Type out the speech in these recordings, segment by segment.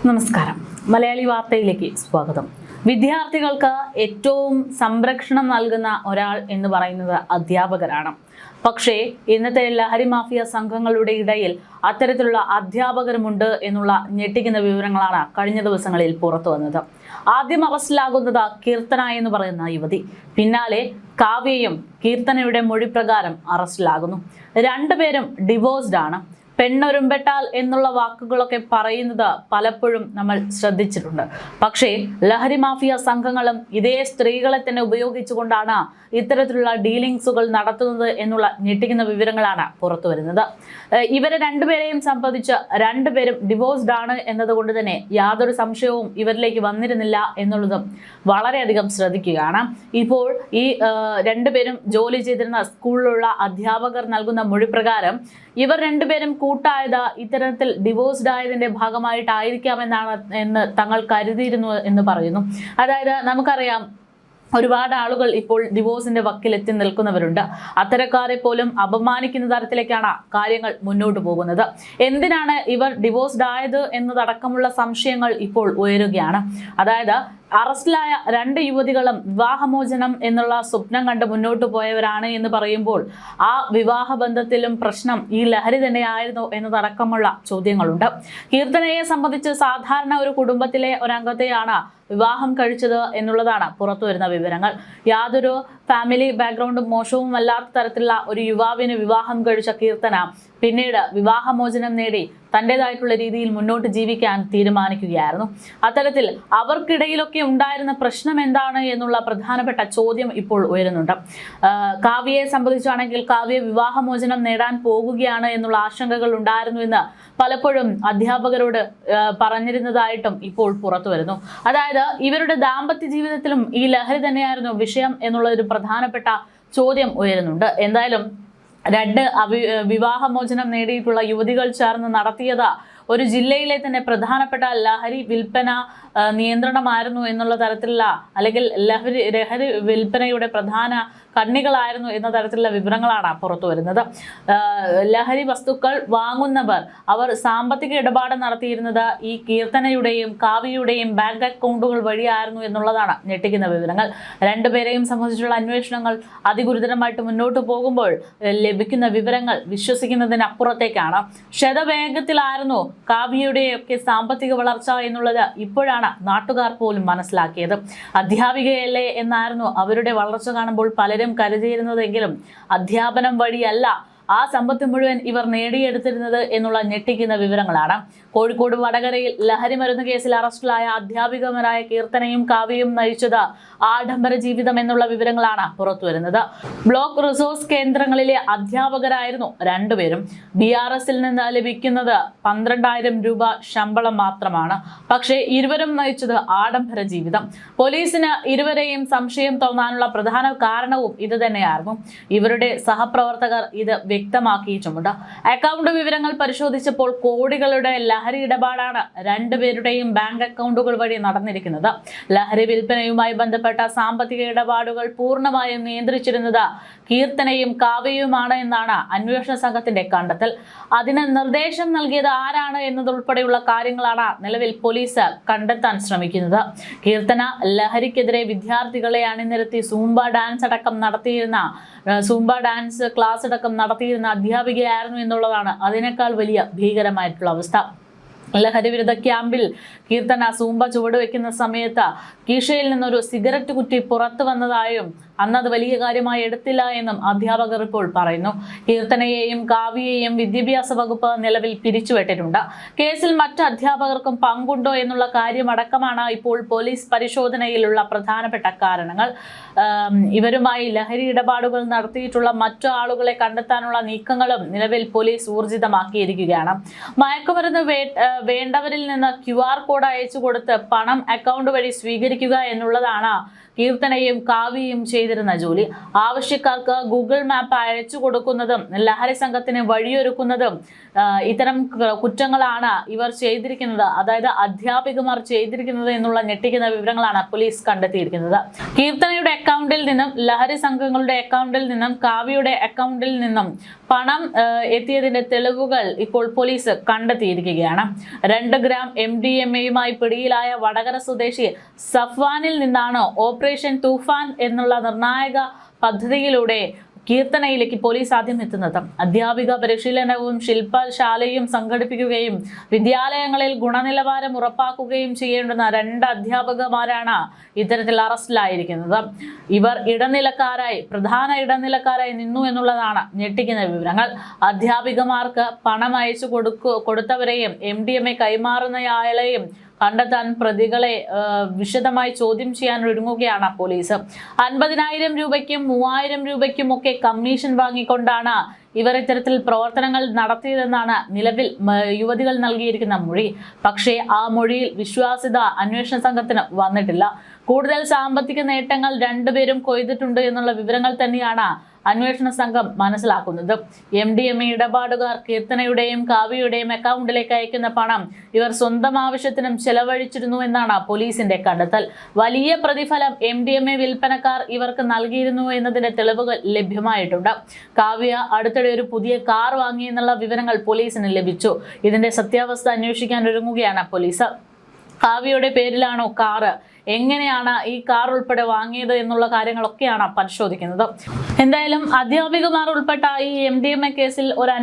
നമസ്കാരം. മലയാളി വാർത്തയിലേക്ക് സ്വാഗതം. വിദ്യാർത്ഥികൾക്ക് ഏറ്റവും സംരക്ഷണം നൽകുന്ന ഒരാൾ എന്ന് പറയുന്നത് അധ്യാപകരാണ്. പക്ഷേ ഇന്നത്തെ ലഹരി മാഫിയ സംഘങ്ങളുടെ ഇടയിൽ അത്തരത്തിലുള്ള അധ്യാപകരുമുണ്ട് എന്നുള്ള ഞെട്ടിക്കുന്ന വിവരങ്ങളാണ് കഴിഞ്ഞ ദിവസങ്ങളിൽ പുറത്തു വന്നത്. ആദ്യം അറസ്റ്റിലാകുന്നത് കീർത്തന എന്ന് പറയുന്ന യുവതി. പിന്നാലെ കാവ്യയും കീർത്തനയുടെ മൊഴി പ്രകാരം അറസ്റ്റിലാകുന്നു. രണ്ടുപേരും ഡിവോഴ്സ്ഡ് ആണ്. പെണ്ണൊരുമ്പെട്ടാൽ എന്നുള്ള വാക്കുകളൊക്കെ പറയുന്നത് പലപ്പോഴും നമ്മൾ ശ്രദ്ധിച്ചിട്ടുണ്ട്. പക്ഷേ ലഹരി മാഫിയ സംഘങ്ങളും ഇതേ സ്ത്രീകളെ തന്നെ ഉപയോഗിച്ചുകൊണ്ടാണ് ഇത്തരത്തിലുള്ള ഡീലിങ്സുകൾ നടത്തുന്നത് എന്നുള്ള ഞെട്ടിക്കുന്ന വിവരങ്ങളാണ് പുറത്തു വരുന്നത്. ഇവരെ രണ്ടുപേരെയും സംബന്ധിച്ച് രണ്ടുപേരും ഡിവോഴ്സ്ഡ് ആണ് എന്നതുകൊണ്ട് തന്നെ യാതൊരു സംശയവും ഇവരിലേക്ക് വന്നിരുന്നില്ല എന്നുള്ളതും വളരെയധികം ശ്രദ്ധിക്കുകയാണ്. ഇപ്പോൾ ഈ രണ്ടുപേരും ജോലി ചെയ്തിരുന്ന സ്കൂളിലുള്ള അധ്യാപകർ നൽകുന്ന മൊഴി പ്രകാരം ഇവർ രണ്ടുപേരും കൂട്ടായത് ഇത്തരത്തിൽ ഡിവോഴ്സ്ഡ് ആയതിന്റെ ഭാഗമായിട്ടായിരിക്കാമെന്ന് തങ്ങൾ കരുതിയിരുന്നു എന്ന് പറയുന്നു. അതായത് നമുക്കറിയാം, ഒരുപാട് ആളുകൾ ഇപ്പോൾ ഡിവോഴ്സിന്റെ വക്കിലെത്തി നിൽക്കുന്നവരുണ്ട്. അത്തരക്കാരെ പോലും അപമാനിക്കുന്ന തരത്തിലേക്കാണ് കാര്യങ്ങൾ മുന്നോട്ട് പോകുന്നത്. എന്തിനാണ് ഇവർ ഡിവോഴ്സ്ഡ് ആയത് എന്നതടക്കമുള്ള സംശയങ്ങൾ ഇപ്പോൾ ഉയരുകയാണ്. അതായത് അറസ്റ്റിലായ രണ്ട് യുവതികളും വിവാഹമോചനം എന്നുള്ള സ്വപ്നം കണ്ട് മുന്നോട്ട് പോയവരാണ് എന്ന് പറയുമ്പോൾ ആ വിവാഹബന്ധത്തിലും പ്രശ്നം ഈ ലഹരി തന്നെയായിരുന്നു എന്നതടക്കമുള്ള ചോദ്യങ്ങളുണ്ട്. കീർത്തനയെ സംബന്ധിച്ച് സാധാരണ ഒരു കുടുംബത്തിലെ ഒരംഗത്തെയാണ് വിവാഹം കഴിച്ചത് എന്നുള്ളതാണ് പുറത്തു വരുന്ന വിവരങ്ങൾ. യാതൊരു ഫാമിലി ബാക്ക്ഗ്രൗണ്ടും മോശവുമല്ലാത്ത തരത്തിലുള്ള ഒരു യുവാവിന് വിവാഹം കഴിച്ച കീർത്തന പിന്നീട് വിവാഹമോചനം നേടി തൻ്റെതായിട്ടുള്ള രീതിയിൽ മുന്നോട്ട് ജീവിക്കാൻ തീരുമാനിക്കുകയായിരുന്നു. അത്തരത്തിൽ അവർക്കിടയിലൊക്കെ ഉണ്ടായിരുന്ന പ്രശ്നം എന്താണ് എന്നുള്ള പ്രധാനപ്പെട്ട ചോദ്യം ഇപ്പോൾ ഉയരുന്നുണ്ട്. കാവ്യയെ സംബന്ധിച്ചാണെങ്കിൽ കാവ്യ വിവാഹമോചനം നേടാൻ പോകുകയാണ് എന്നുള്ള ആശങ്കകൾ ഉണ്ടായിരുന്നു എന്ന് പലപ്പോഴും അധ്യാപകരോട് പറഞ്ഞിരുന്നതായിട്ടും ഇപ്പോൾ പുറത്തു വരുന്നു. അതായത് ഇവരുടെ ദാമ്പത്യ ജീവിതത്തിലും ഈ ലഹരി തന്നെയായിരുന്നു വിഷയം എന്നുള്ള ഒരു പ്രധാനപ്പെട്ട ചോദ്യം ഉയരുന്നുണ്ട്. എന്തായാലും രണ്ട് വിവാഹമോചനം നേടിയിട്ടുള്ള യുവതികൾ ചേർന്ന് നടത്തിയത് ഒരു ജില്ലയിലെ തന്നെ പ്രധാനപ്പെട്ട ലഹരി വിൽപ്പന നിയന്ത്രണമായിരുന്നു എന്നുള്ള തരത്തിലുള്ള, അല്ലെങ്കിൽ ലഹരി വിൽപ്പനയുടെ പ്രധാന കണ്ണികളായിരുന്നു എന്ന തരത്തിലുള്ള വിവരങ്ങളാണ് പുറത്തു വരുന്നത്. ലഹരി വസ്തുക്കൾ വാങ്ങുന്നവർ അവർ സാമ്പത്തിക ഇടപാട് നടത്തിയിരുന്നത് ഈ കീർത്തനയുടെയും കാവ്യയുടെയും ബാങ്ക് അക്കൗണ്ടുകൾ വഴിയായിരുന്നു എന്നുള്ളതാണ് ഞെട്ടിക്കുന്ന വിവരങ്ങൾ. രണ്ടുപേരെയും സംബന്ധിച്ചുള്ള അന്വേഷണങ്ങൾ അതിഗുരുതരമായിട്ട് മുന്നോട്ട് പോകുമ്പോൾ ലഭിക്കുന്ന വിവരങ്ങൾ വിശ്വസിക്കുന്നതിനപ്പുറത്തേക്കാണ്. ശതവേഗത്തിലായിരുന്നു കാവ്യയുടെയൊക്കെ സാമ്പത്തിക വളർച്ച എന്നുള്ളത് ഇപ്പോഴാണ് നാട്ടുകാർ പോലും മനസ്സിലാക്കിയത്. അധ്യാപികയല്ലേ എന്നായിരുന്നു അവരുടെ വളർച്ച കാണുമ്പോൾ പലരും കരുതിയിരുന്നതെങ്കിലും അധ്യാപനം വഴിയല്ല ആ സമ്പത്ത് മുഴുവൻ ഇവർ നേടിയെടുത്തിരുന്നത് എന്നുള്ള ഞെട്ടിക്കുന്ന വിവരങ്ങളാണ്. കോഴിക്കോട് വടകരയിൽ ലഹരി മരുന്ന് കേസിൽ അറസ്റ്റിലായ അധ്യാപികമാരായ കീർത്തനയും കാവ്യയും നയിച്ചത് ആഡംബര ജീവിതം എന്നുള്ള വിവരങ്ങളാണ് പുറത്തു വരുന്നത്. ബ്ലോക്ക് റിസോഴ്സ് കേന്ദ്രങ്ങളിലെ അധ്യാപകരായിരുന്നു രണ്ടുപേരും. BRSൽ നിന്ന് ലഭിക്കുന്നത് 12,000 രൂപ ശമ്പളം മാത്രമാണ്. പക്ഷേ ഇരുവരും നയിച്ചത് ആഡംബര ജീവിതം. പോലീസിന് ഇരുവരെയും സംശയം തോന്നാനുള്ള പ്രധാന കാരണവും ഇത് തന്നെയായിരുന്നു. ഇവരുടെ സഹപ്രവർത്തകർ ഇത് വ്യക്തമാക്കിയിട്ടുമുണ്ട്. അക്കൗണ്ട് വിവരങ്ങൾ പരിശോധിച്ചപ്പോൾ കോടികളുടെ ലഹരി ഇടപാടാണ് രണ്ടുപേരുടെയും ബാങ്ക് അക്കൗണ്ടുകൾ വഴി നടന്നിരിക്കുന്നത്. ലഹരി വിൽപ്പനയുമായി ബന്ധപ്പെട്ട സാമ്പത്തിക ഇടപാടുകൾ പൂർണ്ണമായും നിയന്ത്രിച്ചിരുന്നത് കീർത്തനയും കാവ്യയുമാണ് എന്നാണ് അന്വേഷണ സംഘത്തിന്റെ കണ്ടെത്തൽ. അതിന് നിർദ്ദേശം നൽകിയത് ആരാണ് എന്നതുൾപ്പെടെയുള്ള കാര്യങ്ങളാണ് നിലവിൽ പോലീസ് കണ്ടെത്താൻ ശ്രമിക്കുന്നത്. കീർത്തന ലഹരിക്കെതിരെ വിദ്യാർത്ഥികളെ അണിനിരത്തി സൂംബ ഡാൻസ് ക്ലാസ് അടക്കം നടത്തിയിരുന്ന അധ്യാപികയായിരുന്നു എന്നുള്ളതാണ് അതിനേക്കാൾ വലിയ ഭീകരമായിട്ടുള്ള അവസ്ഥ. ലഹരി വിരുദ്ധ ക്യാമ്പിൽ കീർത്തന സൂംബ ചുവടുവെക്കുന്ന സമയത്ത് കീശയിൽ നിന്നൊരു സിഗരറ്റ് കുറ്റി പുറത്തു വന്നതായും അന്നത് വലിയ കാര്യമായി എടുത്തില്ല എന്നും അധ്യാപകർ ഇപ്പോൾ പറയുന്നു. കീർത്തനയെയും കാവ്യയെയും വിദ്യാഭ്യാസ വകുപ്പ് നിലവിൽ പിരിച്ചുവിട്ടിട്ടുണ്ട്. കേസിൽ മറ്റ് അധ്യാപകർക്കും പങ്കുണ്ടോ എന്നുള്ള കാര്യമടക്കമാണ് ഇപ്പോൾ പോലീസ് പരിശോധനയിലുള്ള പ്രധാനപ്പെട്ട കാരണങ്ങൾ. ഇവരുമായി ലഹരി ഇടപാടുകൾ നടത്തിയിട്ടുള്ള മറ്റു ആളുകളെ കണ്ടെത്താനുള്ള നീക്കങ്ങളും നിലവിൽ പോലീസ് ഊർജിതമാക്കിയിരിക്കുകയാണ്. മയക്കുമരുന്ന് വേണ്ടവരിൽ നിന്ന് QR കോഡ് അയച്ചു കൊടുത്ത് പണം അക്കൗണ്ട് വഴി സ്വീകരിക്കുക എന്നുള്ളതാണ് കീർത്തനയും കാവ്യയും ചെയ്ത ചെയ്തിരുന്ന ജോലി. ആവശ്യക്കാർക്ക് ഗൂഗിൾ മാപ്പ് അയച്ചു കൊടുക്കുന്നതും ലഹരി സംഘത്തിന് വഴിയൊരുക്കുന്നതും ഇത്തരം കുറ്റങ്ങളാണ് ഇവർ ചെയ്തിരിക്കുന്നത്, അതായത് അധ്യാപികമാർ ചെയ്തിരിക്കുന്നത് എന്നുള്ള ഞെട്ടിക്കുന്ന വിവരങ്ങളാണ് പോലീസ് കണ്ടെത്തിയിരിക്കുന്നത്. കീർത്തനയുടെ അക്കൗണ്ടിൽ നിന്നും ലഹരി സംഘങ്ങളുടെ അക്കൗണ്ടിൽ നിന്നും കാവ്യയുടെ അക്കൗണ്ടിൽ നിന്നും പണം എത്തിയതിന്റെ തെളിവുകൾ ഇപ്പോൾ പോലീസ് കണ്ടെത്തിയിരിക്കുകയാണ്. 2 ഗ്രാം MDMA-യുമായി പിടിയിലായ വടകര സ്വദേശി സഫ്വാനിൽ നിന്നാണ് ഓപ്പറേഷൻ തൂഫാൻ എന്നുള്ള നിർണായക പദ്ധതിയിലൂടെ കീർത്തനയിലേക്ക് പോലീസ് ആദ്യം എത്തുന്നത്. അധ്യാപിക പരിശീലനവും ശില്പശാലയും സംഘടിപ്പിക്കുകയും വിദ്യാലയങ്ങളിൽ ഗുണനിലവാരം ഉറപ്പാക്കുകയും ചെയ്യേണ്ടുന്ന 2 അധ്യാപകമാരാണ് ഇത്തരത്തിൽ അറസ്റ്റിലായിരിക്കുന്നത്. ഇവർ പ്രധാന ഇടനിലക്കാരായി നിന്നു എന്നുള്ളതാണ് ഞെട്ടിക്കുന്ന വിവരങ്ങൾ. അധ്യാപികമാർക്ക് പണം അയച്ചു കൊടുത്തവരെയും MDMA കൈമാറുന്നയാളെയും കണ്ടെത്താൻ പ്രതികളെ വിശദമായി ചോദ്യം ചെയ്യാൻ ഒരുങ്ങുകയാണ് പോലീസ്. 50,000 രൂപയ്ക്കും 3,000 രൂപയ്ക്കും ഒക്കെ കമ്മീഷൻ വാങ്ങിക്കൊണ്ടാണ് ഇവർ ഇത്തരത്തിൽ പ്രവർത്തനങ്ങൾ നടത്തിയതെന്നാണ് നിലവിൽ യുവതികൾ നൽകിയിരിക്കുന്ന മൊഴി. പക്ഷേ ആ മൊഴിയിൽ വിശ്വാസ്യത അന്വേഷണ സംഘത്തിന് വന്നിട്ടില്ല. കൂടുതൽ സാമ്പത്തിക നേട്ടങ്ങൾ 2 പേരും കൊയ്തിട്ടുണ്ട് എന്നുള്ള വിവരങ്ങൾ തന്നെയാണ് അന്വേഷണ സംഘം മനസ്സിലാക്കുന്നത്. MDMA ഇടപാടുകാർ കീർത്തനയുടെയും കാവ്യയുടെയും അക്കൗണ്ടിലേക്ക് അയക്കുന്ന പണം ഇവർ സ്വന്തം ആവശ്യത്തിനും ചെലവഴിച്ചിരുന്നു എന്നാണ് പോലീസിന്റെ കണ്ടെത്തൽ. വലിയ പ്രതിഫലം MDMA വിൽപ്പനക്കാർ ഇവർക്ക് നൽകിയിരുന്നു എന്നതിന്റെ തെളിവുകൾ ലഭ്യമായിട്ടുണ്ട്. കാവ്യ അടുത്തിടെ ഒരു പുതിയ കാർ വാങ്ങിയെന്നുള്ള വിവരങ്ങൾ പോലീസിന് ലഭിച്ചു. ഇതിന്റെ സത്യാവസ്ഥ അന്വേഷിക്കാൻ ഒരുങ്ങുകയാണ് പോലീസ്. കാവ്യയുടെ പേരിലാണോ കാറ്, എങ്ങനെയാണ് ഈ കാർ ഉൾപ്പെടെ വാങ്ങിയത് എന്നുള്ള കാര്യങ്ങളൊക്കെയാണ് പരിശോധിക്കുന്നത്. എന്തായാലും അധ്യാപികമാർ ഉൾപ്പെട്ട ഈ MDMA കേസിൽ ഒരു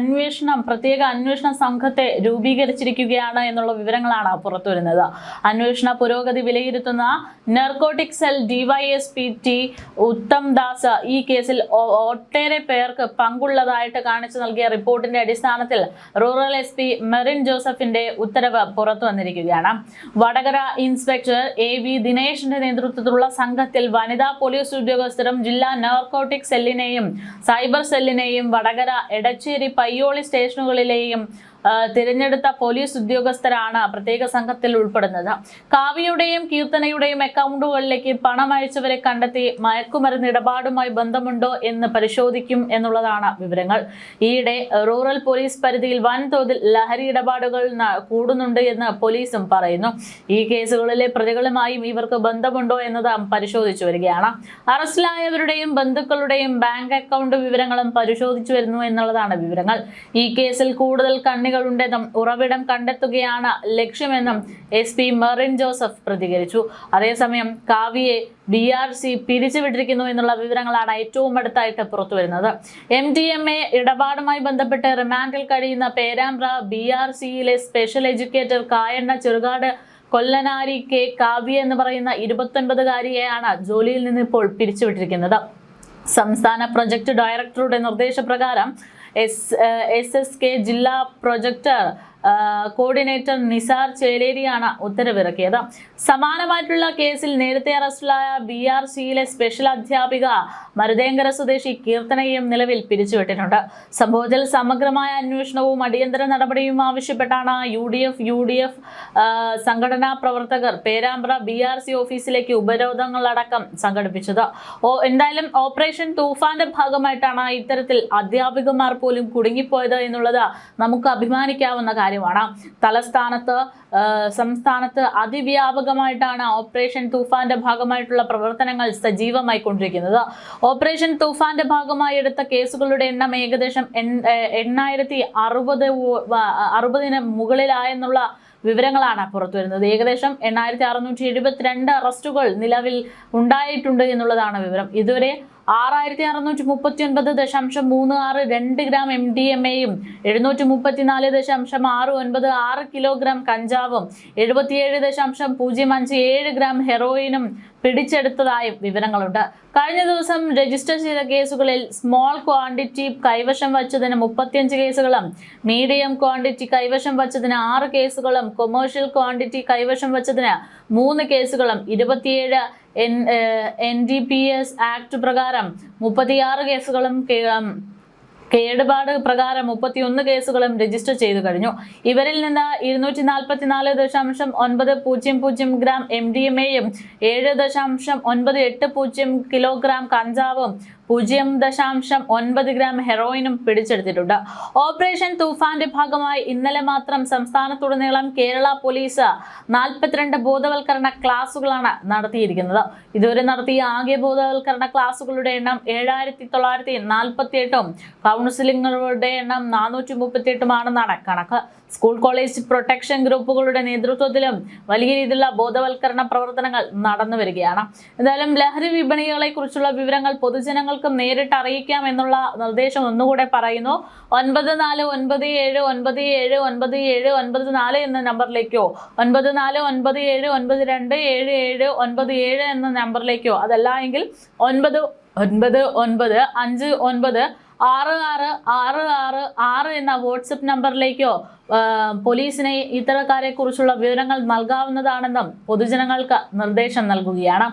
പ്രത്യേക അന്വേഷണ സംഘത്തെ രൂപീകരിച്ചിരിക്കുകയാണ് എന്നുള്ള വിവരങ്ങളാണ് പുറത്തുവരുന്നത്. അന്വേഷണ പുരോഗതി വിലയിരുത്തുന്ന narcotic cell DYSP Uttam Das ഈ കേസിൽ ഒട്ടേറെ പേർക്ക് പങ്കുള്ളതായിട്ട് കാണിച്ചു നൽകിയ റിപ്പോർട്ടിന്റെ അടിസ്ഥാനത്തിൽ റൂറൽ SP മെറിൻ ജോസഫിന്റെ ഉത്തരവ് പുറത്തു വന്നിരിക്കുകയാണ്. വടകര ഇൻസ്പെക്ടർ AV ദിനേശിന്റെ നേതൃത്വത്തിലുള്ള സംഘത്തിൽ വനിതാ പോലീസ് ഉദ്യോഗസ്ഥരും ജില്ലാ നാർക്കോട്ടിക് സെല്ലിനെയും സൈബർ സെല്ലിനെയും വടകര, എടച്ചേരി, പയ്യോളി സ്റ്റേഷനുകളിലെയും തിരഞ്ഞെടുത്ത പോലീസ് ഉദ്യോഗസ്ഥരാണ് പ്രത്യേക സംഘത്തിൽ ഉൾപ്പെടുന്നത്. കാവ്യയുടെയും കീർത്തനയുടെയും അക്കൗണ്ടുകളിലേക്ക് പണം അയച്ചവരെ കണ്ടെത്തി മയക്കുമരുന്ന് ഇടപാടുമായി ബന്ധമുണ്ടോ എന്ന് പരിശോധിക്കും എന്നുള്ളതാണ് വിവരങ്ങൾ. ഈയിടെ റൂറൽ പോലീസ് പരിധിയിൽ വൻതോതിൽ ലഹരി ഇടപാടുകൾ കൂടുന്നുണ്ട് എന്ന് പോലീസും പറയുന്നു. ഈ കേസുകളിലെ പ്രതികളുമായും ഇവർക്ക് ബന്ധമുണ്ടോ എന്നത് പരിശോധിച്ചു വരികയാണ്. അറസ്റ്റിലായവരുടെയും ബന്ധുക്കളുടെയും ബാങ്ക് അക്കൗണ്ട് വിവരങ്ങളും പരിശോധിച്ചു വരുന്നു എന്നുള്ളതാണ് വിവരങ്ങൾ. ഈ കേസിൽ കൂടുതൽ ഉണ്ടെന്നും ഉറവിടം കണ്ടെത്തുകയാണ് ലക്ഷ്യമെന്നും SP മെറിൻ ജോസഫ് പ്രതികരിച്ചു. അതേസമയം കാവ്യയെ BRC പിരിച്ചുവിട്ടിരിക്കുന്നു എന്നുള്ള വിവരങ്ങളാണ് ഏറ്റവും അടുത്തായിട്ട് പുറത്തുവരുന്നത്. MDMA ഇടപാടുമായി ബന്ധപ്പെട്ട് റിമാൻഡിൽ കഴിയുന്ന പേരാമ്പ്ര BRCയിലെ special educator Kayanna Cherukad Kollanari K Kavya എന്ന് പറയുന്ന 29-കാരിയെയാണ് ജോലിയിൽ നിന്ന് ഇപ്പോൾ പിരിച്ചുവിട്ടിരിക്കുന്നത്. സംസ്ഥാന പ്രൊജക്ട് ഡയറക്ടറുടെ നിർദ്ദേശപ്രകാരം SSK ജില്ലാ പ്രൊജക്ട് കോർഡിനേറ്റർ നിസാർ ചേലേരിയാണ് ഉത്തരവിറക്കിയത്. സമാനമായിട്ടുള്ള കേസിൽ നേരത്തെ അറസ്റ്റിലായ BRCയിലെ സ്പെഷ്യൽ അധ്യാപിക മരുതേങ്കര സ്വദേശി കീർത്തനയും നിലവിൽ പിരിച്ചുവിട്ടിട്ടുണ്ട്. സംഭവത്തിൽ സമഗ്രമായ അന്വേഷണവും അടിയന്തര നടപടിയും ആവശ്യപ്പെട്ടാണ് UDF സംഘടനാ പ്രവർത്തകർ പേരാമ്പ്ര BRC ഓഫീസിലേക്ക് ഉപരോധങ്ങളടക്കം സംഘടിപ്പിച്ചത്. എന്തായാലും ഓപ്പറേഷൻ തൂഫാന്റെ ഭാഗമായിട്ടാണ് ഇത്തരത്തിൽ അധ്യാപികമാർ പോലും കുടുങ്ങിപ്പോയത് എന്നുള്ളത് നമുക്ക് അഭിമാനിക്കാവുന്ന കാര്യമാണ്. സംസ്ഥാനത്ത് അതിവ്യാപകമായിട്ടാണ് ഓപ്പറേഷൻ തൂഫാന്റെ ഭാഗമായിട്ടുള്ള പ്രവർത്തനങ്ങൾ സജീവമായി കൊണ്ടിരിക്കുന്നത്. ഓപ്പറേഷൻ തൂഫാന്റെ ഭാഗമായി എടുത്ത കേസുകളുടെ എണ്ണം ഏകദേശം 860 മുകളിലായെന്നുള്ള വിവരങ്ങളാണ് പുറത്തുവരുന്നത്. ഏകദേശം 8,672 അറസ്റ്റുകൾ നിലവിൽ ഉണ്ടായിട്ടുണ്ട് എന്നുള്ളതാണ് വിവരം. ഇതുവരെ 6,639.36 ഗ്രാം MDMA-യും 734.696 കിലോഗ്രാം കഞ്ചാവും 77.057 ഗ്രാം ഹെറോയിനും പിടിച്ചെടുത്തതായും വിവരങ്ങളുണ്ട്. കഴിഞ്ഞ ദിവസം രജിസ്റ്റർ ചെയ്ത കേസുകളിൽ സ്മോൾ ക്വാണ്ടിറ്റി കൈവശം വച്ചതിന് 35 കേസുകളും മീഡിയം ക്വാണ്ടിറ്റി കൈവശം വച്ചതിന് 6 കേസുകളും കൊമേഴ്ഷ്യൽ ക്വാണ്ടിറ്റി കൈവശം വച്ചതിന് 3 കേസുകളും 27 NDPS ആക്ട് പ്രകാരം 36 കേസുകളും കേടുപാട് പ്രകാരം 31 കേസുകളും രജിസ്റ്റർ ചെയ്തു കഴിഞ്ഞു. ഇവരിൽ നിന്ന് 244.900 ഗ്രാം MDMA-യും 7.980 കിലോഗ്രാം കഞ്ചാവും 0.9 ഗ്രാം ഹെറോയിനും പിടിച്ചെടുത്തിട്ടുണ്ട്. ഓപ്പറേഷൻ തൂഫാന്റെ ഭാഗമായി ഇന്നലെ മാത്രം സംസ്ഥാനത്തുടനീളം കേരള പോലീസ് 42 ബോധവൽക്കരണ ക്ലാസുകളാണ് നടത്തിയിരിക്കുന്നത്. ഇതുവരെ നടത്തിയ ആകെ ബോധവൽക്കരണ ക്ലാസുകളുടെ എണ്ണം 7948ഉം കൗൺസിലിംഗുകളുടെ എണ്ണം 438ഉമാണെന്നാണ് കണക്ക്. സ്കൂൾ കോളേജ് പ്രൊട്ടക്ഷൻ ഗ്രൂപ്പുകളുടെ നേതൃത്വത്തിലും വലിയ രീതിയിലുള്ള ബോധവൽക്കരണ പ്രവർത്തനങ്ങൾ നടന്നു വരികയാണ്. എന്തായാലും ലഹരി വിപണികളെ കുറിച്ചുള്ള വിവരങ്ങൾ പൊതുജനങ്ങൾക്കും നേരിട്ട് അറിയിക്കാം എന്നുള്ള നിർദ്ദേശം ഒന്നുകൂടെ പറയുന്നു. 9497979794 എന്ന നമ്പറിലേക്കോ 9497927797 എന്ന നമ്പറിലേക്കോ അതല്ല എങ്കിൽ 9959596666 എന്ന വാട്സപ്പ് നമ്പറിലേക്കോ പോലീസിനെ ഇത്തരക്കാരെ കുറിച്ചുള്ള വിവരങ്ങൾ നൽകാവുന്നതാണെന്നും പൊതുജനങ്ങൾക്ക് നിർദ്ദേശം നൽകുകയാണ്.